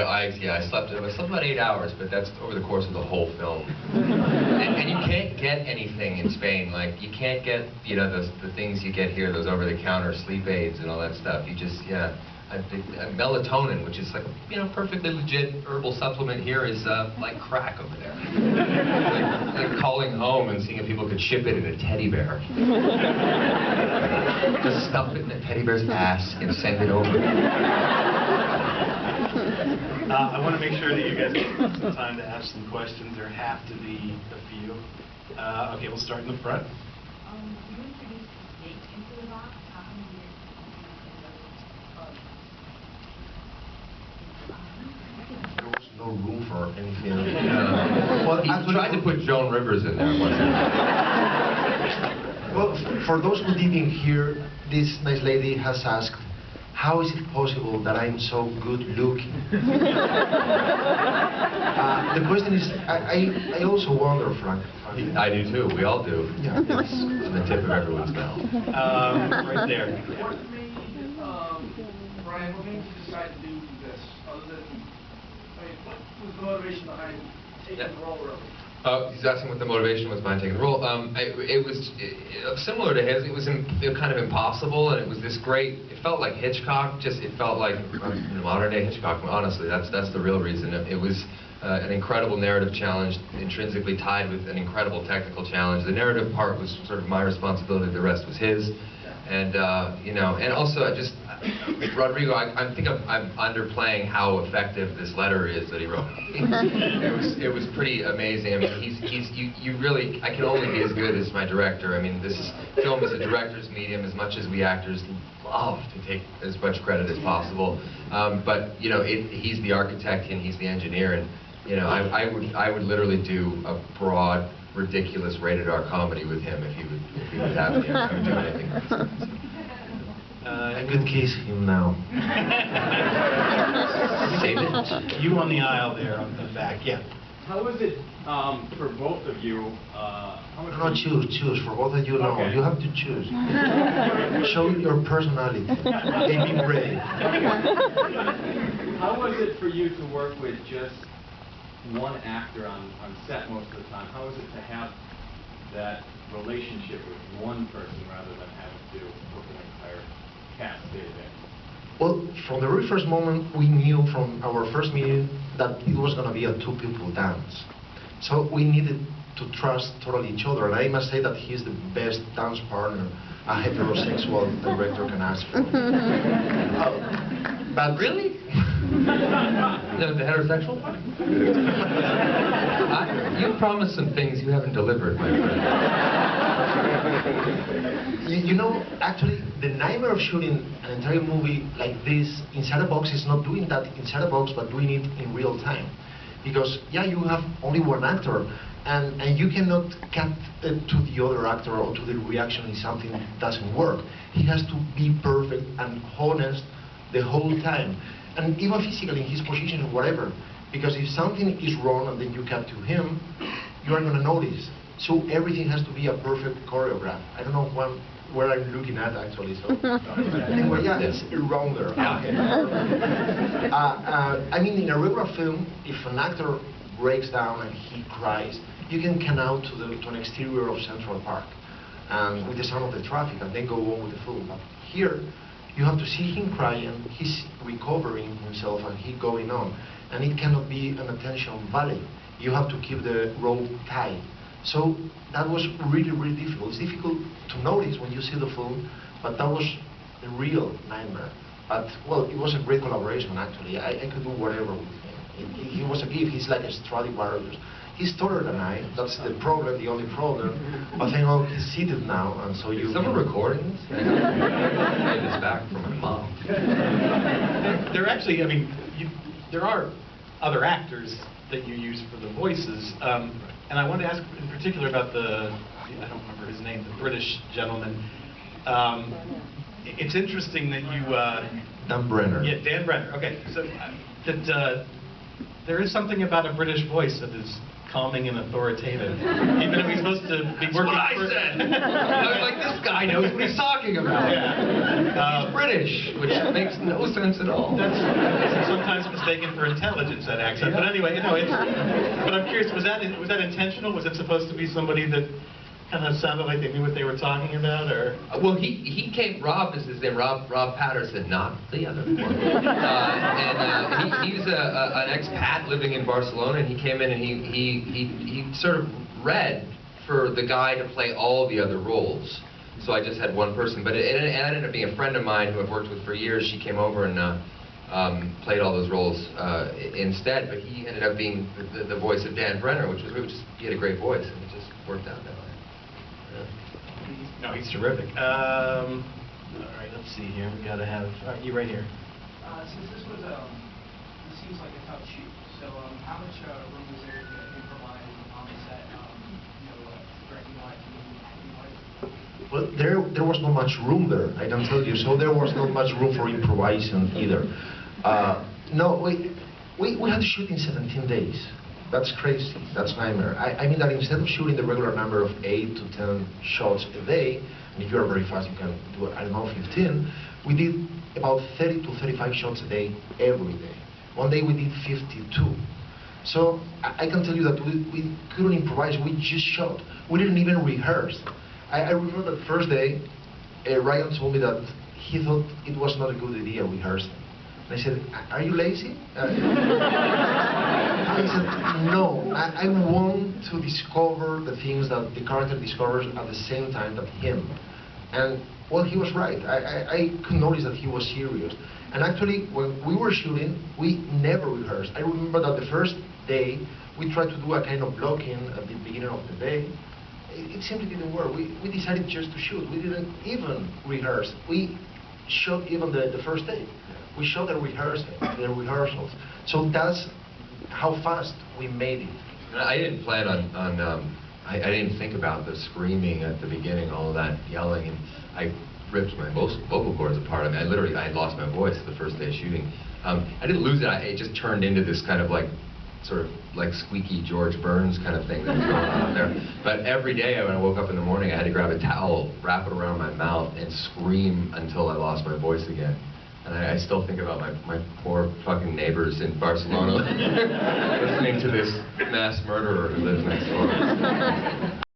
I slept about 8 hours, but that's over the course of the whole film. And you can't get anything in Spain. Like, you can't get, you know, the things you get here, those over-the-counter sleep aids and all that stuff. You just, melatonin, which is like, you know, perfectly legit herbal supplement here, is like crack over there. like calling home and seeing if people could ship it in a teddy bear. Just stuff it in a teddy bear's ass and send it over. I want to make sure that you guys get some time to ask some questions. There have to be a few. Okay, we'll start in the front. You introduced steak into the box. How come you didn't? There was no room for anything. Well, he tried to put Joan Rivers in there, wasn't Well, for those who didn't hear, this nice lady has asked, how is it possible that I'm so good looking? The question is, I also wonder, Frank. I do too, we all do. Yeah. It's on the tip of everyone's mouth. Right there. What made Brian, what made you decide to do this? Other than, what was the motivation behind taking the role early? He's asking what the motivation was behind taking the role. It was similar to his. It was kind of impossible, and it was this great. It felt like Hitchcock. It felt like modern day Hitchcock. Honestly, that's the real reason. It was an incredible narrative challenge, intrinsically tied with an incredible technical challenge. The narrative part was sort of my responsibility. The rest was his. And you know, and also Rodrigo, I think I'm underplaying how effective this letter is that he wrote. it was pretty amazing. I mean, you really, I can only be as good as my director. I mean, film is a director's medium as much as we actors love to take as much credit as possible. But you know, he's the architect and he's the engineer, and you know, I would literally do a broad, ridiculous rated-R comedy with him if he would have me. I would do anything. I could kiss him now. Save it. You on the aisle there on the back, yeah. How was it for both of you? No, choose. For both of you, no. Okay. You have to choose. Show your personality. And be brave. How was it for you to work with just one actor on set most of the time? How was it to have that relationship with one person rather than having to work an entire cast day to day? Well, from the very first moment, we knew from our first meeting that it was going to be a two-people dance. So we needed to trust totally each other. And I must say that he's the best dance partner a heterosexual director can ask for. But really? The heterosexual part? You promised some things you haven't delivered, my friend. You know, actually, the nightmare of shooting an entire movie like this inside a box is not doing that inside a box, but doing it in real time. Because, yeah, you have only one actor, and you cannot cut to the other actor or to the reaction if something doesn't work. He has to be perfect and honest the whole time. And even physically, in his position or whatever. Because if something is wrong and then you cut to him, you are going to notice. So everything has to be a perfect choreograph. I don't know where I'm looking at actually. So anyway, yeah, it's around there. Okay. I mean, in a regular film, if an actor breaks down and he cries, you can come out to an exterior of Central Park with the sound of the traffic and then go on with the film. But here, you have to see him crying, he's recovering himself and he's going on. And it cannot be an attention valley. You have to keep the rope tight. So that was really, really difficult. It's difficult to notice when you see the film, but that was a real nightmare. But, well, it was a great collaboration, actually. I could do whatever with him. He was a gift. He's like a Stradivarius. He's taller than I. That's the problem, the only problem. But thank God he's seated now, and so you... Is someone recording this? I made this back from my mom. There actually, I mean, there are other actors that you use for the voices. And I wanted to ask in particular about I don't remember his name, the British gentleman. It's interesting that you... Dan Brenner. Yeah, Dan Brenner. Okay, so that there is something about a British voice that is calming and authoritative. Even if he's supposed to be That's working what I for... said. I was like, this guy knows what he's talking about. Yeah. He's British, which makes no sense at all. That's sometimes mistaken for intelligence, that accent. But anyway, but I'm curious, was that intentional? Was it supposed to be somebody that kind of sounded like they knew what they were talking about, or? Well, he came. Rob is his name. Rob Patterson, not the other one. He's an expat living in Barcelona, and he came in and he sort of read for the guy to play all the other roles. So I just had one person, but it ended up being a friend of mine who I've worked with for years. She came over and played all those roles instead, but he ended up being the voice of Dan Brenner, which he had a great voice, and it just worked out that way. No, he's terrific. All right, let's see here. We gotta have you right here. Since this was this seems like a tough shoot. So how much room was there to improvise on the set? Directing wise, acting wise. Well, there was not much room there, I can tell you. So there was not much room for improvising either. No, we had to shoot in 17 days. That's crazy. That's nightmare. I mean that instead of shooting the regular number of 8 to 10 shots a day, and if you're very fast, you can do, I don't know, 15, we did about 30 to 35 shots a day, every day. One day we did 52. So I can tell you that we couldn't improvise, we just shot. We didn't even rehearse. I remember the first day, Ryan told me that he thought it was not a good idea rehearsing. And I said, are you lazy? I said, no, I want to discover the things that the character discovers at the same time that him. And, well, he was right. I could notice that he was serious. And actually, when we were shooting, we never rehearsed. I remember that the first day, we tried to do a kind of blocking at the beginning of the day. It simply didn't work. We decided just to shoot. We didn't even rehearse. We shot even the first day. We shot the rehearsals. So that's how fast we made it. I didn't plan on I didn't think about the screaming at the beginning, all of that yelling, and I ripped my vocal cords apart. I mean, I had lost my voice the first day of shooting. I didn't lose it. It just turned into this kind of like, sort of like squeaky George Burns kind of thing that was going on there. But every day when I woke up in the morning, I had to grab a towel, wrap it around my mouth, and scream until I lost my voice again. And I still think about my poor fucking neighbors in Barcelona listening to this mass murderer who lives next door.